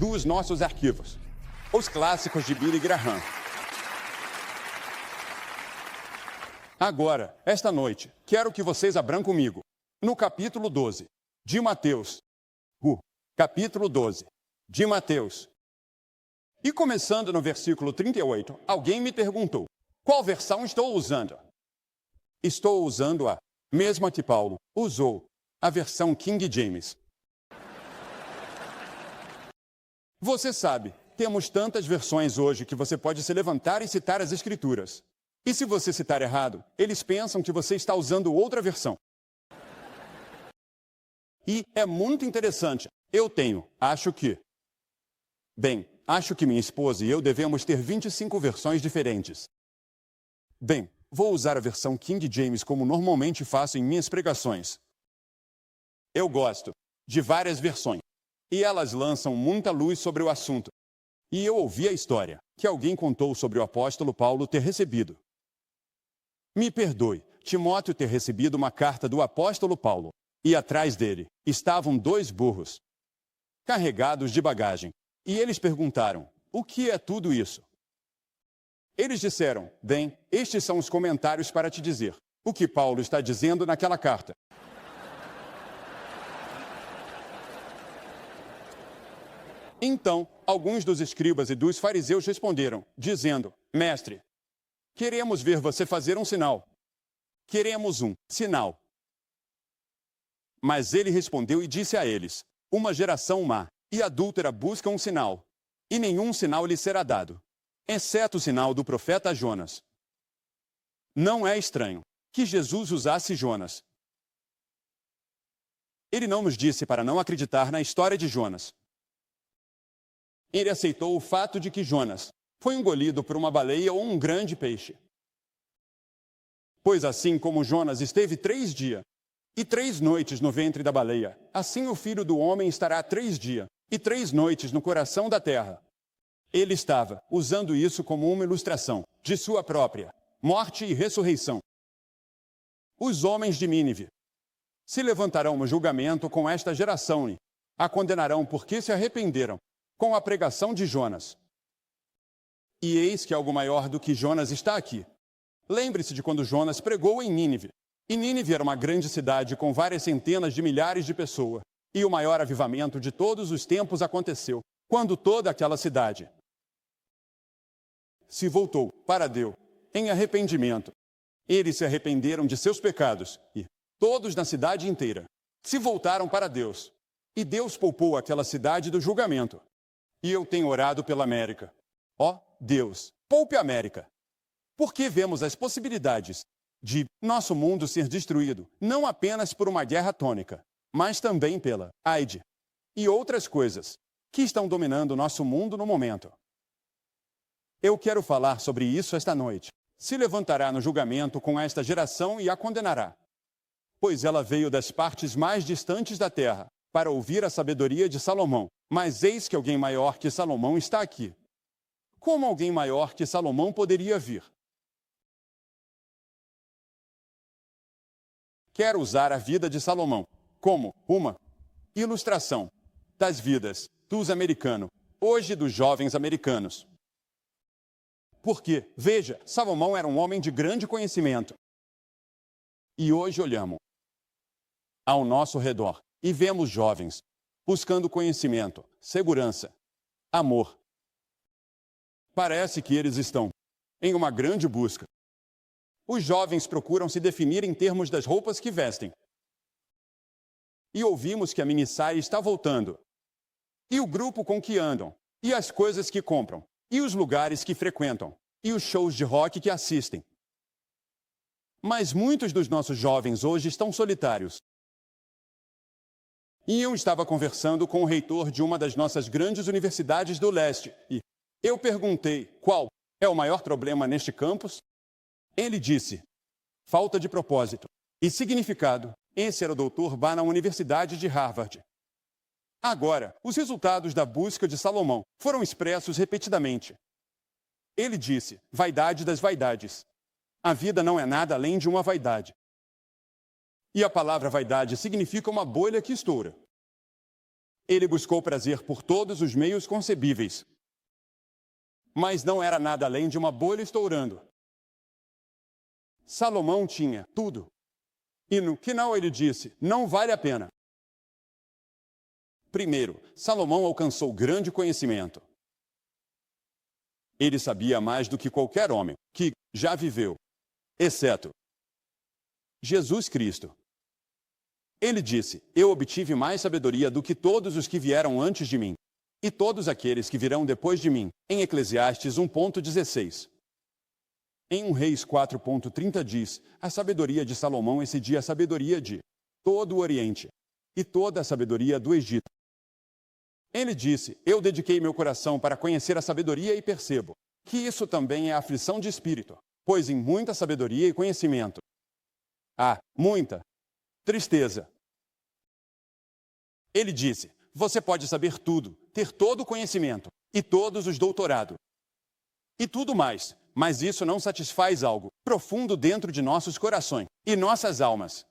dos nossos arquivos. Os clássicos de Billy Graham. Agora, esta noite, quero que vocês abram comigo no capítulo 12 de Mateus. Capítulo 12 de Mateus. E começando no versículo 38, alguém me perguntou, qual versão estou usando? Estou usando a mesma que Paulo usou, a versão King James. Você sabe, temos tantas versões hoje que você pode se levantar e citar as Escrituras. E se você citar errado, eles pensam que você está usando outra versão. E é muito interessante. Acho que minha esposa e eu devemos ter 25 versões diferentes. Vou usar a versão King James como normalmente faço em minhas pregações. Eu gosto de várias versões, e elas lançam muita luz sobre o assunto. E eu ouvi a história que alguém contou sobre o apóstolo Paulo ter recebido. Me perdoe, Timóteo ter recebido uma carta do apóstolo Paulo, e atrás dele estavam 2 burros, carregados de bagagem. E eles perguntaram, o que é tudo isso? Eles disseram, estes são os comentários para te dizer o que Paulo está dizendo naquela carta. Então, alguns dos escribas e dos fariseus responderam, dizendo, Mestre, queremos ver você fazer um sinal. Queremos um sinal. Mas ele respondeu e disse a eles, uma geração má e adúltera busca um sinal, e nenhum sinal lhe será dado, exceto o sinal do profeta Jonas. Não é estranho que Jesus usasse Jonas. Ele não nos disse para não acreditar na história de Jonas. Ele aceitou o fato de que Jonas foi engolido por uma baleia ou um grande peixe. Pois assim como Jonas esteve 3 dias e 3 noites no ventre da baleia, assim o Filho do Homem estará 3 dias e 3 noites no coração da terra. Ele estava usando isso como uma ilustração de sua própria morte e ressurreição. Os homens de Nínive se levantarão no julgamento com esta geração e a condenarão porque se arrependeram com a pregação de Jonas. E eis que algo maior do que Jonas está aqui. Lembre-se de quando Jonas pregou em Nínive. E Nínive era uma grande cidade com várias centenas de milhares de pessoas. E o maior avivamento de todos os tempos aconteceu quando toda aquela cidade se voltou para Deus em arrependimento. Eles se arrependeram de seus pecados e todos na cidade inteira se voltaram para Deus. E Deus poupou aquela cidade do julgamento. E eu tenho orado pela América. Ó Deus, poupe a América. Porque vemos as possibilidades de nosso mundo ser destruído, não apenas por uma guerra atômica, mas também pela AIDS e outras coisas que estão dominando nosso mundo no momento. Eu quero falar sobre isso esta noite. Se levantará no julgamento com esta geração e a condenará, pois ela veio das partes mais distantes da terra para ouvir a sabedoria de Salomão. Mas eis que alguém maior que Salomão está aqui. Como alguém maior que Salomão poderia vir? Quero usar a vida de Salomão como uma ilustração das vidas dos americanos, hoje dos jovens americanos. Porque, veja, Salomão era um homem de grande conhecimento. E hoje olhamos ao nosso redor e vemos jovens buscando conhecimento, segurança, amor. Parece que eles estão em uma grande busca. Os jovens procuram se definir em termos das roupas que vestem. E ouvimos que a minissaia está voltando. E o grupo com que andam, e as coisas que compram, e os lugares que frequentam, e os shows de rock que assistem. Mas muitos dos nossos jovens hoje estão solitários. E eu estava conversando com o reitor de uma das nossas grandes universidades do leste, e eu perguntei qual é o maior problema neste campus. Ele disse, falta de propósito e significado. Esse era o Dr. Barr na Universidade de Harvard. Agora, os resultados da busca de Salomão foram expressos repetidamente. Ele disse, vaidade das vaidades. A vida não é nada além de uma vaidade. E a palavra vaidade significa uma bolha que estoura. Ele buscou prazer por todos os meios concebíveis. Mas não era nada além de uma bolha estourando. Salomão tinha tudo. E no final ele disse, não vale a pena. Primeiro, Salomão alcançou grande conhecimento. Ele sabia mais do que qualquer homem que já viveu, exceto Jesus Cristo. Ele disse, eu obtive mais sabedoria do que todos os que vieram antes de mim, e todos aqueles que virão depois de mim, em Eclesiastes 1:16. Em 1 Reis 4:30 diz, a sabedoria de Salomão excedia a sabedoria de todo o Oriente e toda a sabedoria do Egito. Ele disse, eu dediquei meu coração para conhecer a sabedoria e percebo que isso também é aflição de espírito, pois em muita sabedoria e conhecimento há muita tristeza. Ele disse, você pode saber tudo, ter todo o conhecimento e todos os doutorados e tudo mais, mas isso não satisfaz algo profundo dentro de nossos corações e nossas almas.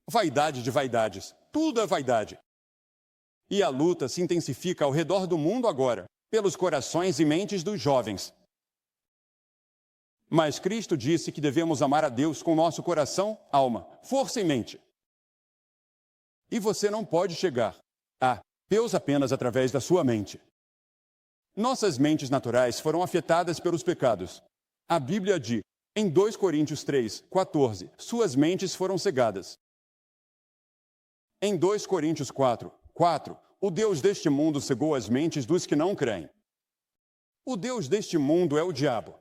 Vaidade de vaidades, tudo é vaidade. E a luta se intensifica ao redor do mundo agora, pelos corações e mentes dos jovens. Mas Cristo disse que devemos amar a Deus com nosso coração, alma, força e mente. E você não pode chegar a Deus apenas através da sua mente. Nossas mentes naturais foram afetadas pelos pecados. A Bíblia diz, em 2 Coríntios 3:14, suas mentes foram cegadas. Em 2 Coríntios 4:4, o Deus deste mundo cegou as mentes dos que não creem. O Deus deste mundo é o diabo.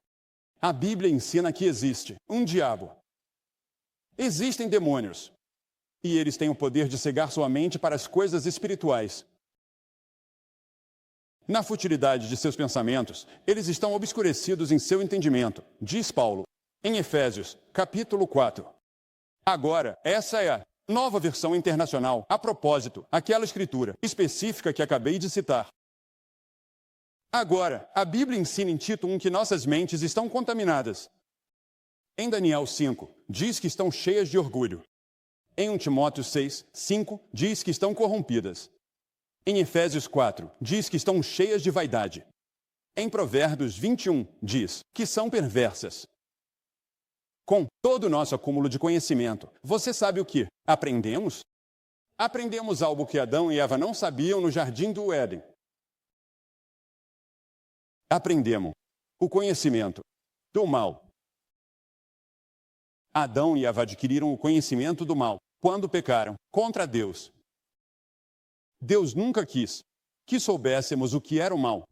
A Bíblia ensina que existe um diabo. Existem demônios. E eles têm o poder de cegar sua mente para as coisas espirituais. Na futilidade de seus pensamentos, eles estão obscurecidos em seu entendimento, diz Paulo, em Efésios, capítulo 4. Agora, essa é a nova versão internacional, a propósito, aquela escritura específica que acabei de citar. Agora, a Bíblia ensina em Tito 1 que nossas mentes estão contaminadas. Em Daniel 5, diz que estão cheias de orgulho. Em 1 Timóteo 6:5, diz que estão corrompidas. Em Efésios 4, diz que estão cheias de vaidade. Em Provérbios 21, diz que são perversas. Com todo o nosso acúmulo de conhecimento, você sabe o que aprendemos? Aprendemos algo que Adão e Eva não sabiam no jardim do Éden. Aprendemos o conhecimento do mal. Adão e Eva adquiriram o conhecimento do mal quando pecaram contra Deus. Deus nunca quis que soubéssemos o que era o mal.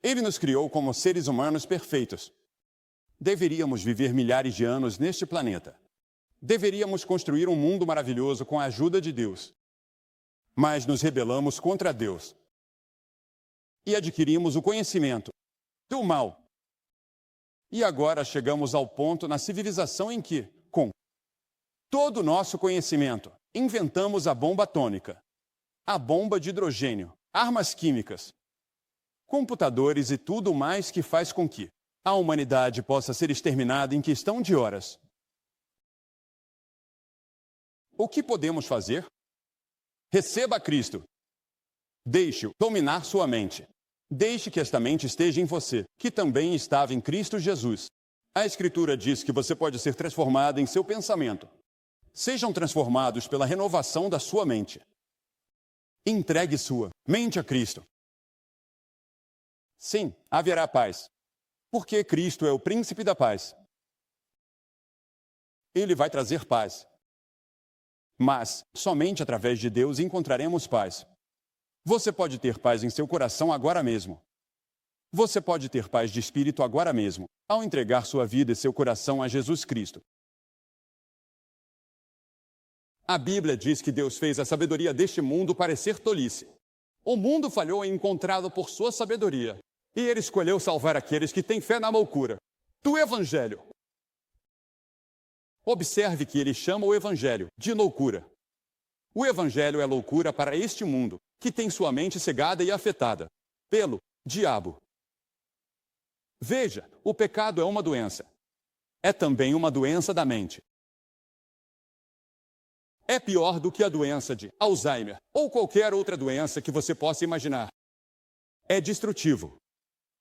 Ele nos criou como seres humanos perfeitos. Deveríamos viver milhares de anos neste planeta. Deveríamos construir um mundo maravilhoso com a ajuda de Deus. Mas nos rebelamos contra Deus. E adquirimos o conhecimento do mal. E agora chegamos ao ponto na civilização em que, com todo o nosso conhecimento, inventamos a bomba atômica, a bomba de hidrogênio, armas químicas, computadores e tudo mais que faz com que a humanidade possa ser exterminada em questão de horas. O que podemos fazer? Receba Cristo. Deixe-o dominar sua mente. Deixe que esta mente esteja em você, que também estava em Cristo Jesus. A Escritura diz que você pode ser transformado em seu pensamento. Sejam transformados pela renovação da sua mente. Entregue sua mente a Cristo. Sim, haverá paz. Porque Cristo é o príncipe da paz. Ele vai trazer paz. Mas somente através de Deus encontraremos paz. Você pode ter paz em seu coração agora mesmo. Você pode ter paz de espírito agora mesmo, ao entregar sua vida e seu coração a Jesus Cristo. A Bíblia diz que Deus fez a sabedoria deste mundo parecer tolice. O mundo falhou em encontrá-lo por sua sabedoria. E ele escolheu salvar aqueles que têm fé na loucura do Evangelho. Observe que ele chama o Evangelho de loucura. O Evangelho é loucura para este mundo, que tem sua mente cegada e afetada pelo diabo. Veja, o pecado é uma doença. É também uma doença da mente. é pior do que a doença de Alzheimer ou qualquer outra doença que você possa imaginar. É destrutivo.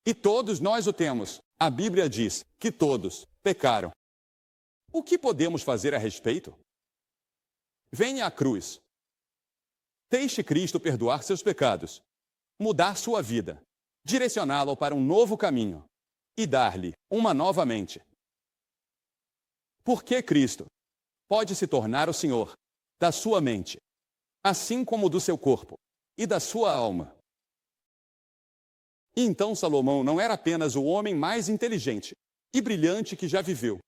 E todos nós o temos. A Bíblia diz que todos pecaram. O que podemos fazer a respeito? Venha à cruz. Deixe Cristo perdoar seus pecados, mudar sua vida, direcioná-lo para um novo caminho e dar-lhe uma nova mente. Porque Cristo pode se tornar o Senhor da sua mente, assim como do seu corpo e da sua alma. E então Salomão não era apenas o homem mais inteligente e brilhante que já viveu,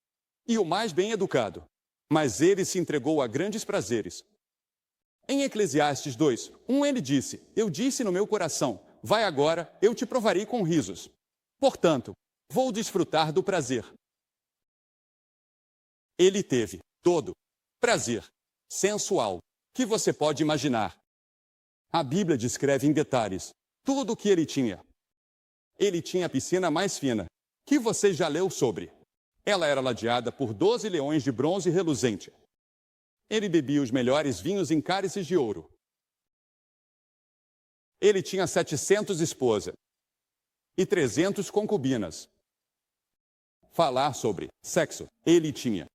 e o mais bem educado, mas ele se entregou a grandes prazeres. Em Eclesiastes 2:1 ele disse: Eu disse no meu coração, vai agora, eu te provarei com risos. Portanto, vou desfrutar do prazer. Ele teve todo prazer sensual que você pode imaginar. A Bíblia descreve em detalhes tudo o que ele tinha. Ele tinha a piscina mais fina, que você já leu sobre. Ela era ladeada por 12 leões de bronze reluzente. Ele bebia os melhores vinhos em cálices de ouro. Ele tinha 700 esposas e 300 concubinas. Falar sobre sexo, ele tinha.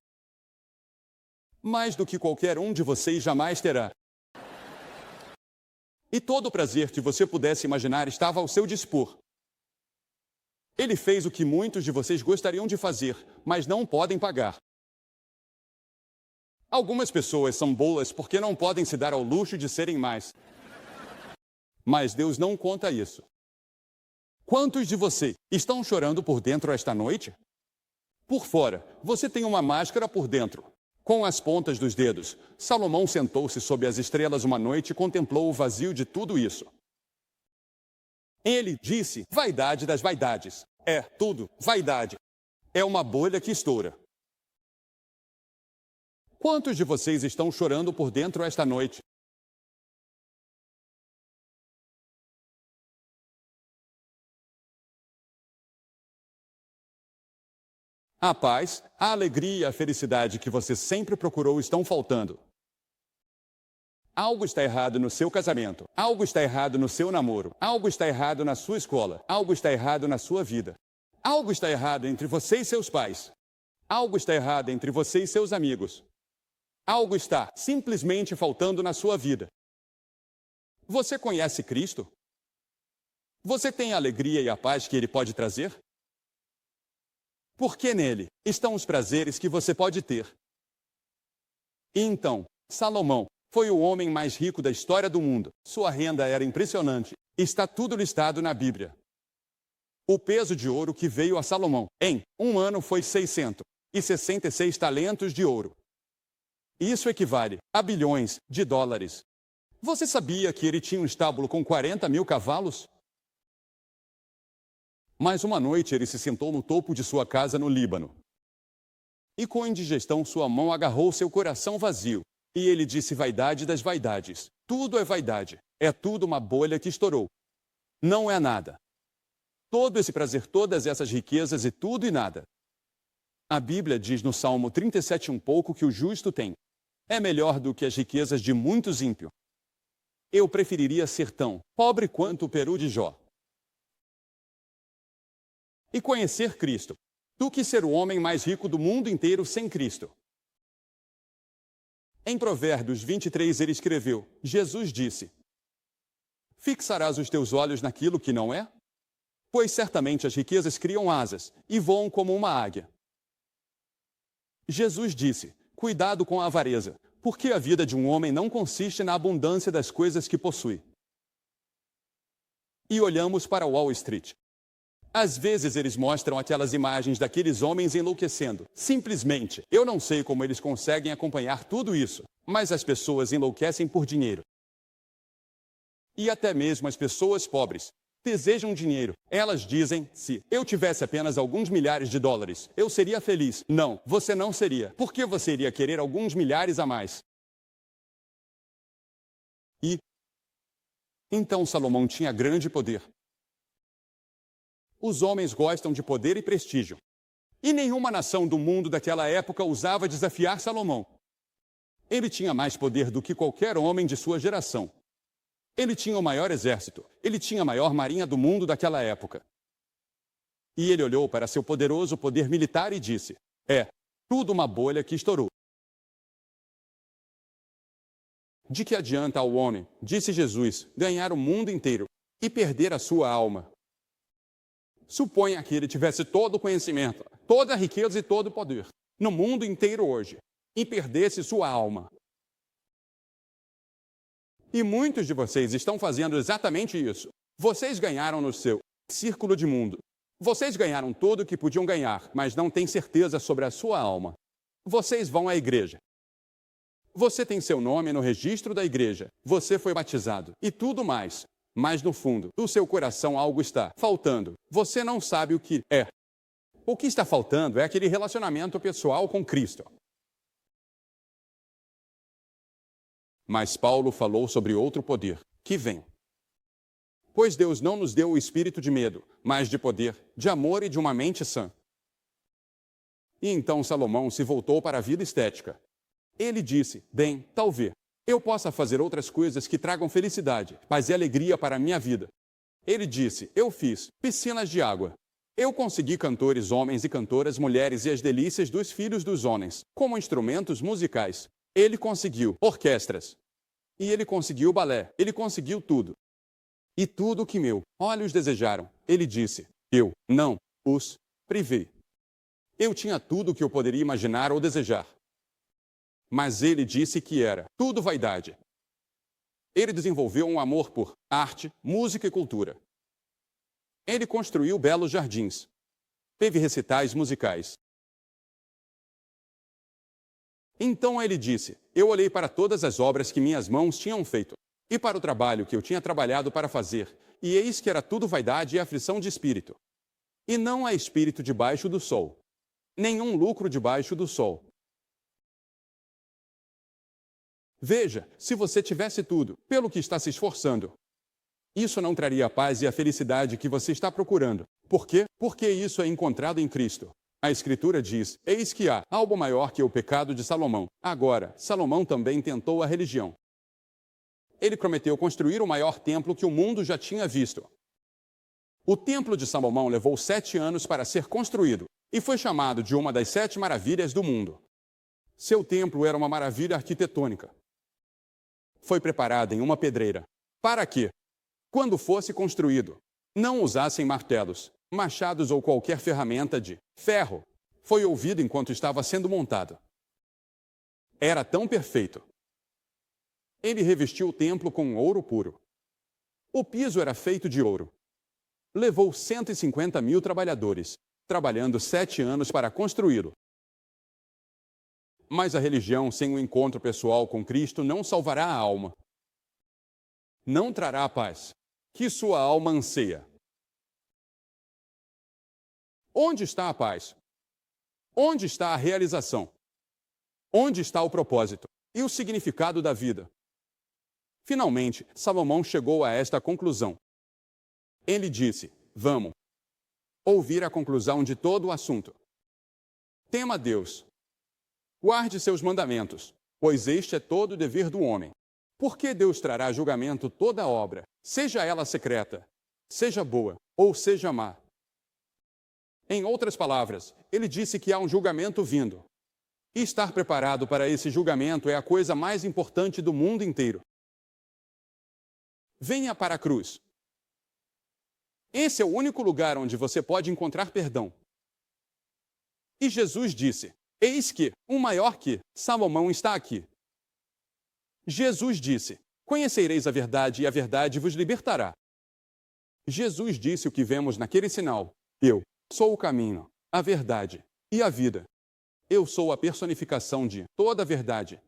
Mais do que qualquer um de vocês jamais terá. E todo o prazer que você pudesse imaginar estava ao seu dispor. Ele fez o que muitos de vocês gostariam de fazer, mas não podem pagar. Algumas pessoas são boas porque não podem se dar ao luxo de serem mais. Mas Deus não conta isso. Quantos de vocês estão chorando por dentro esta noite? Por fora, você tem uma máscara por dentro. Com as pontas dos dedos, Salomão sentou-se sob as estrelas uma noite e contemplou o vazio de tudo isso. Ele disse, vaidade das vaidades. É tudo vaidade. É uma bolha que estoura. Quantos de vocês estão chorando por dentro esta noite? A paz, a alegria e a felicidade que você sempre procurou estão faltando. Algo está errado no seu casamento, algo está errado no seu namoro, algo está errado na sua escola, algo está errado na sua vida. Algo está errado entre você e seus pais. Algo está errado entre você e seus amigos. Algo está simplesmente faltando na sua vida. Você conhece Cristo? Você tem a alegria e a paz que Ele pode trazer? Porque nele estão os prazeres que você pode ter. E então, Salomão foi o homem mais rico da história do mundo. Sua renda era impressionante. Está tudo listado na Bíblia. O peso de ouro que veio a Salomão em um ano foi 666 talentos de ouro. Isso equivale a bilhões de dólares. Você sabia que ele tinha um estábulo com 40 mil cavalos? Mas uma noite ele se sentou no topo de sua casa no Líbano. E com indigestão sua mão agarrou seu coração vazio. E ele disse vaidade das vaidades. Tudo é vaidade. É tudo uma bolha que estourou. Não é nada. Todo esse prazer, todas essas riquezas e tudo e nada. A Bíblia diz no Salmo 37 um pouco que o justo tem. É melhor do que as riquezas de muitos ímpios. Eu preferiria ser tão pobre quanto o peru de Jó. E conhecer Cristo, do que ser o homem mais rico do mundo inteiro sem Cristo. Em Provérbios 23 ele escreveu, Jesus disse, fixarás os teus olhos naquilo que não é? Pois certamente as riquezas criam asas e voam como uma águia. Jesus disse, cuidado com a avareza, porque a vida de um homem não consiste na abundância das coisas que possui. E olhamos para Wall Street. Às vezes eles mostram aquelas imagens daqueles homens enlouquecendo. Simplesmente, eu não sei como eles conseguem acompanhar tudo isso, mas as pessoas enlouquecem por dinheiro. E até mesmo as pessoas pobres desejam dinheiro. Elas dizem, se eu tivesse apenas alguns milhares de dólares, eu seria feliz. Não, você não seria. Por que você iria querer alguns milhares a mais? E então Salomão tinha grande poder. Os homens gostam de poder e prestígio. E nenhuma nação do mundo daquela época ousava desafiar Salomão. Ele tinha mais poder do que qualquer homem de sua geração. Ele tinha o maior exército. Ele tinha a maior marinha do mundo daquela época. E ele olhou para seu poderoso poder militar e disse: é tudo uma bolha que estourou. De que adianta ao homem, disse Jesus, ganhar o mundo inteiro e perder a sua alma? Suponha que ele tivesse todo o conhecimento, toda a riqueza e todo o poder no mundo inteiro hoje e perdesse sua alma. E muitos de vocês estão fazendo exatamente isso. Vocês ganharam no seu círculo de mundo. Vocês ganharam tudo o que podiam ganhar, mas não têm certeza sobre a sua alma. Vocês vão à igreja. Você tem seu nome no registro da igreja. Você foi batizado e tudo mais. Mas no fundo do seu coração algo está faltando. Você não sabe o que é. O que está faltando é aquele relacionamento pessoal com Cristo. Mas Paulo falou sobre outro poder que vem. Pois Deus não nos deu o espírito de medo, mas de poder, de amor e de uma mente sã. E então Salomão se voltou para a vida estética. Ele disse: bem, talvez eu possa fazer outras coisas que tragam felicidade, paz e alegria para a minha vida. Ele disse: eu fiz piscinas de água. Eu consegui cantores homens e cantoras mulheres e as delícias dos filhos dos homens, como instrumentos musicais. Ele conseguiu orquestras. E ele conseguiu balé. Ele conseguiu tudo. E tudo o que meus olhos desejaram. Ele disse: eu não os privei. Eu tinha tudo o que eu poderia imaginar ou desejar. Mas ele disse que era tudo vaidade. Ele desenvolveu um amor por arte, música e cultura. Ele construiu belos jardins. Teve recitais musicais. Então ele disse: eu olhei para todas as obras que minhas mãos tinham feito, e para o trabalho que eu tinha trabalhado para fazer, e eis que era tudo vaidade e aflição de espírito. E não há espírito debaixo do sol, nenhum lucro debaixo do sol. Veja, se você tivesse tudo, pelo que está se esforçando, isso não traria a paz e a felicidade que você está procurando. Por quê? Porque isso é encontrado em Cristo. A Escritura diz: eis que há algo maior que o pecado de Salomão. Agora, Salomão também tentou a religião. Ele prometeu construir o maior templo que o mundo já tinha visto. O templo de Salomão levou 7 anos para ser construído e foi chamado de uma das 7 maravilhas do mundo. Seu templo era uma maravilha arquitetônica. Foi preparado em uma pedreira, para que, quando fosse construído, não usassem martelos, machados ou qualquer ferramenta de ferro. Foi ouvido enquanto estava sendo montado. Era tão perfeito. Ele revestiu o templo com ouro puro. O piso era feito de ouro. Levou 150.000 trabalhadores, trabalhando 7 anos para construí-lo. Mas a religião sem o encontro pessoal com Cristo não salvará a alma. Não trará a paz que sua alma anseia. Onde está a paz? Onde está a realização? Onde está o propósito e o significado da vida? Finalmente, Salomão chegou a esta conclusão. Ele disse: vamos ouvir a conclusão de todo o assunto. Tema Deus. Guarde seus mandamentos, pois este é todo o dever do homem. Porque Deus trará a julgamento toda obra, seja ela secreta, seja boa ou seja má. Em outras palavras, ele disse que há um julgamento vindo. E estar preparado para esse julgamento é a coisa mais importante do mundo inteiro. Venha para a cruz. Esse é o único lugar onde você pode encontrar perdão. E Jesus disse: eis que, um maior que Salomão está aqui. Jesus disse: conhecereis a verdade e a verdade vos libertará. Jesus disse o que vemos naquele sinal: eu sou o caminho, a verdade e a vida. Eu sou a personificação de toda a verdade.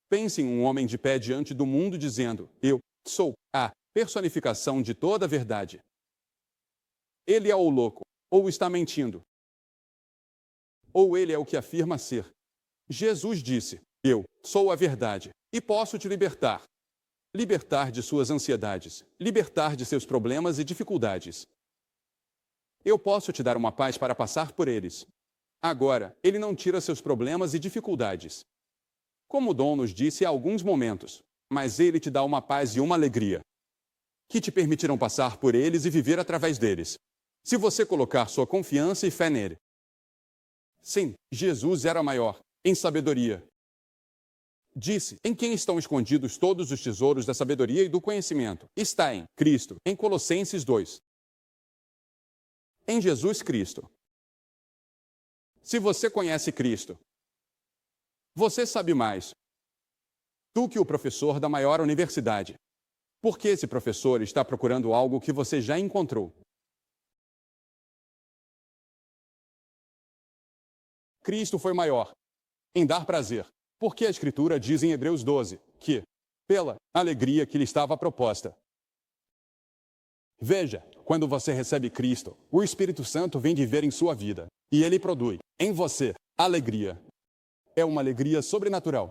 Pense em um homem de pé diante do mundo dizendo: eu sou a personificação de toda a verdade. Ele é o louco, ou está mentindo. Ou ele é o que afirma ser. Jesus disse: eu sou a verdade e posso te libertar. Libertar de suas ansiedades, libertar de seus problemas e dificuldades. Eu posso te dar uma paz para passar por eles. Agora, ele não tira seus problemas e dificuldades. Como Dom nos disse há alguns momentos, mas ele te dá uma paz e uma alegria, que te permitirão passar por eles e viver através deles, se você colocar sua confiança e fé nele. Sim, Jesus era maior, em sabedoria. Disse, em quem estão escondidos todos os tesouros da sabedoria e do conhecimento? Está em Cristo, em Colossenses 2. Em Jesus Cristo. Se você conhece Cristo, você sabe mais do que o professor da maior universidade. Porque esse professor está procurando algo que você já encontrou. Cristo foi maior em dar prazer, porque a Escritura diz em Hebreus 12 que, pela alegria que lhe estava proposta. Veja, quando você recebe Cristo, o Espírito Santo vem viver em sua vida, e ele produz em você alegria. É uma alegria sobrenatural.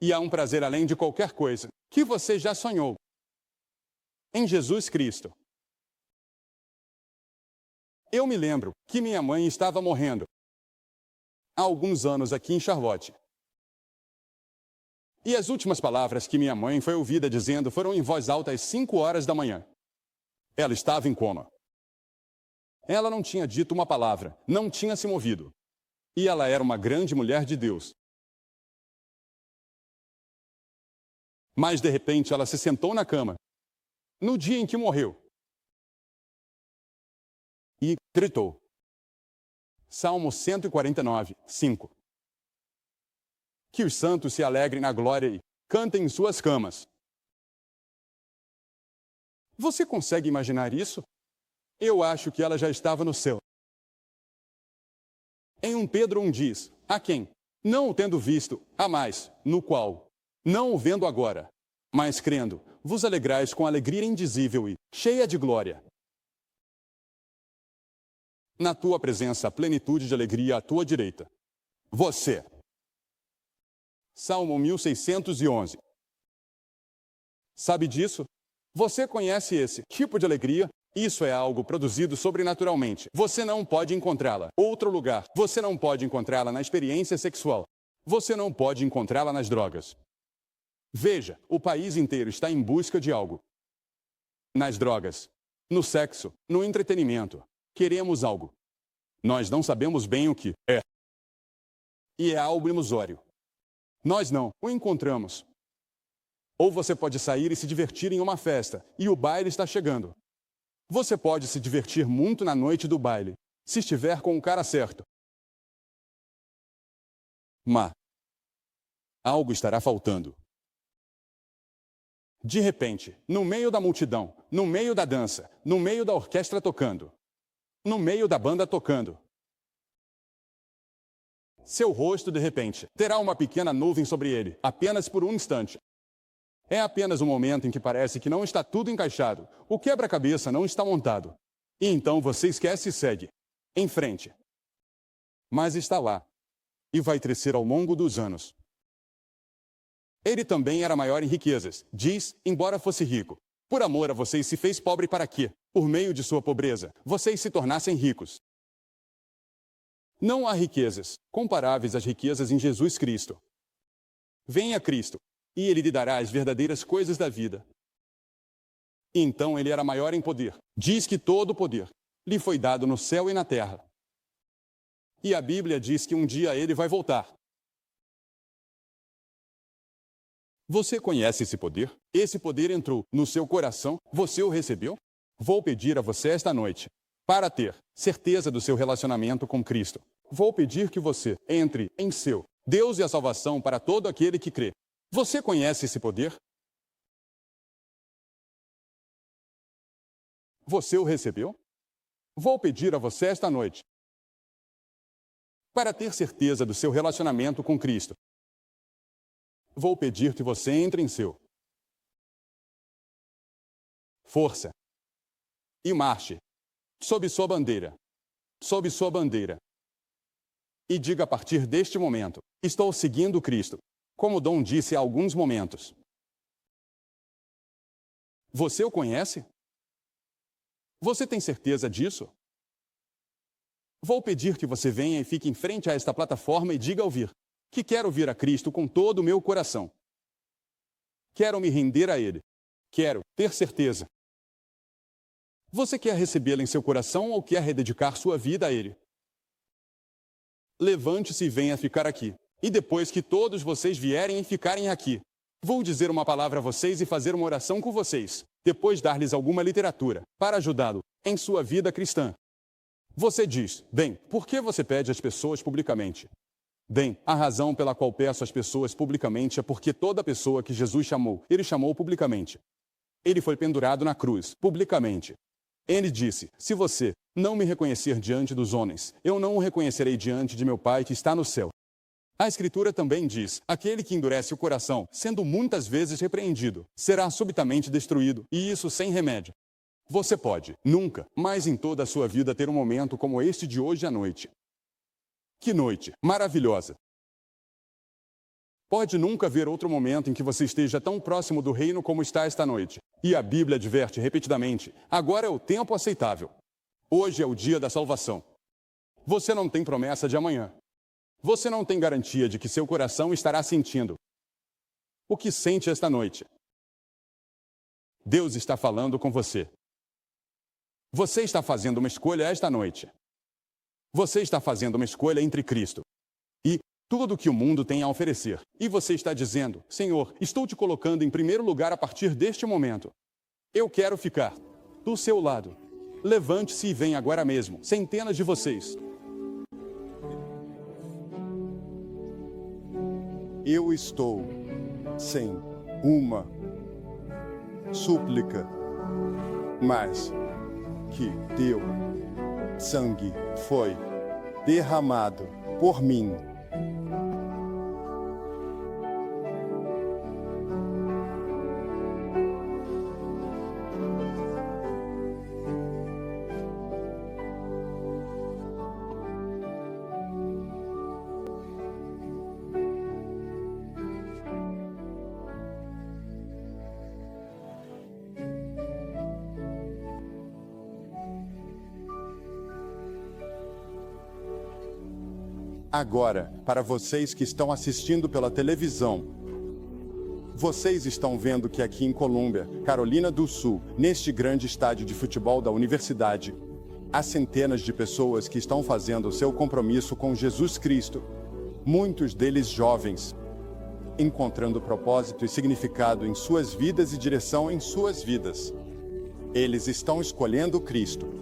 E há um prazer além de qualquer coisa que você já sonhou. Em Jesus Cristo. Eu me lembro que minha mãe estava morrendo há alguns anos aqui em Charlotte. E as últimas palavras que minha mãe foi ouvida dizendo foram em voz alta às 5 horas da manhã. Ela estava em coma. Ela não tinha dito uma palavra, não tinha se movido. E ela era uma grande mulher de Deus. Mas, de repente, ela se sentou na cama, no dia em que morreu, e gritou. Salmo 149, 5. Que os santos se alegrem na glória e cantem em suas camas. Você consegue imaginar isso? Eu acho que ela já estava no céu. Em 1 Pedro 1 diz, a quem, não o tendo visto, há mais, no qual, não o vendo agora, mas crendo, vos alegrais com alegria indizível e cheia de glória. Na tua presença, plenitude de alegria à tua direita. Você. Salmo 1611. Sabe disso? Você conhece esse tipo de alegria? Isso é algo produzido sobrenaturalmente. Você não pode encontrá-la em outro lugar. Você não pode encontrá-la na experiência sexual. Você não pode encontrá-la nas drogas. Veja, o país inteiro está em busca de algo. Nas drogas, no sexo, no entretenimento. Queremos algo. Nós não sabemos bem o que é. E é algo ilusório. Nós não o encontramos. Ou você pode sair e se divertir em uma festa, e o baile está chegando. Você pode se divertir muito na noite do baile, se estiver com o cara certo. Mas algo estará faltando. De repente, no meio da multidão, no meio da dança, no meio da orquestra tocando, no meio da banda tocando, seu rosto, de repente, terá uma pequena nuvem sobre ele, apenas por um instante. É apenas um momento em que parece que não está tudo encaixado, o quebra-cabeça não está montado. E então você esquece e segue, em frente. Mas está lá, e vai crescer ao longo dos anos. Ele também era maior em riquezas, diz, embora fosse rico. Por amor a vocês se fez pobre para que, por meio de sua pobreza, vocês se tornassem ricos. Não há riquezas comparáveis às riquezas em Jesus Cristo. Venha a Cristo, e Ele lhe dará as verdadeiras coisas da vida. Então ele era maior em poder. Diz que todo o poder lhe foi dado no céu e na terra. E a Bíblia diz que um dia ele vai voltar. Você conhece esse poder? Esse poder entrou no seu coração? Você o recebeu? Vou pedir a você esta noite, para ter certeza do seu relacionamento com Cristo. Vou pedir que você entre em seu Deus e a salvação para todo aquele que crê. Você conhece esse poder? Você o recebeu? Vou pedir a você esta noite, para ter certeza do seu relacionamento com Cristo. Vou pedir que você entre em seu força e marche sob sua bandeira, sob sua bandeira. E diga a partir deste momento, estou seguindo Cristo, como Dom disse há alguns momentos. Você o conhece? Você tem certeza disso? Vou pedir que você venha e fique em frente a esta plataforma e diga ao vir. que quero vir a Cristo com todo o meu coração. Quero me render a Ele. Quero ter certeza. Você quer recebê-lo em seu coração ou quer rededicar sua vida a Ele? Levante-se e venha ficar aqui. E depois que todos vocês vierem e ficarem aqui, vou dizer uma palavra a vocês e fazer uma oração com vocês. Depois dar-lhes alguma literatura para ajudá-lo em sua vida cristã. Você diz, bem, por que você pede às pessoas publicamente? Bem, a razão pela qual peço às pessoas publicamente é porque toda pessoa que Jesus chamou, Ele chamou publicamente. Ele foi pendurado na cruz, publicamente. Ele disse, se você não me reconhecer diante dos homens, eu não o reconhecerei diante de meu Pai que está no céu. A Escritura também diz, aquele que endurece o coração, sendo muitas vezes repreendido, será subitamente destruído, e isso sem remédio. Você pode, nunca, mais em toda a sua vida ter um momento como este de hoje à noite. Que noite maravilhosa! Pode nunca haver outro momento em que você esteja tão próximo do reino como está esta noite. E a Bíblia adverte repetidamente, agora é o tempo aceitável. Hoje é o dia da salvação. Você não tem promessa de amanhã. Você não tem garantia de que seu coração estará sentindo o que sente esta noite. Deus está falando com você. Você está fazendo uma escolha esta noite. Você está fazendo uma escolha entre Cristo e tudo o que o mundo tem a oferecer. E você está dizendo, Senhor, estou te colocando em primeiro lugar a partir deste momento. Eu quero ficar do seu lado. Levante-se e venha agora mesmo, centenas de vocês. Eu estou sem uma súplica, mas que teu sangue foi derramado por mim. Agora, para vocês que estão assistindo pela televisão, vocês estão vendo que aqui em Colômbia, Carolina do Sul, neste grande estádio de futebol da universidade, há centenas de pessoas que estão fazendo o seu compromisso com Jesus Cristo, muitos deles jovens, encontrando propósito e significado em suas vidas e direção em suas vidas. Eles estão escolhendo Cristo.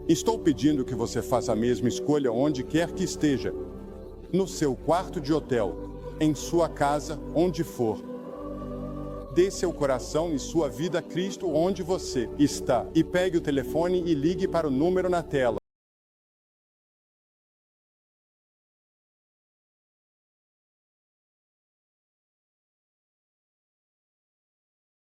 Estou pedindo que você faça a mesma escolha onde quer que esteja. No seu quarto de hotel, em sua casa, onde for. Dê seu coração e sua vida a Cristo onde você está. E pegue o telefone e ligue para o número na tela.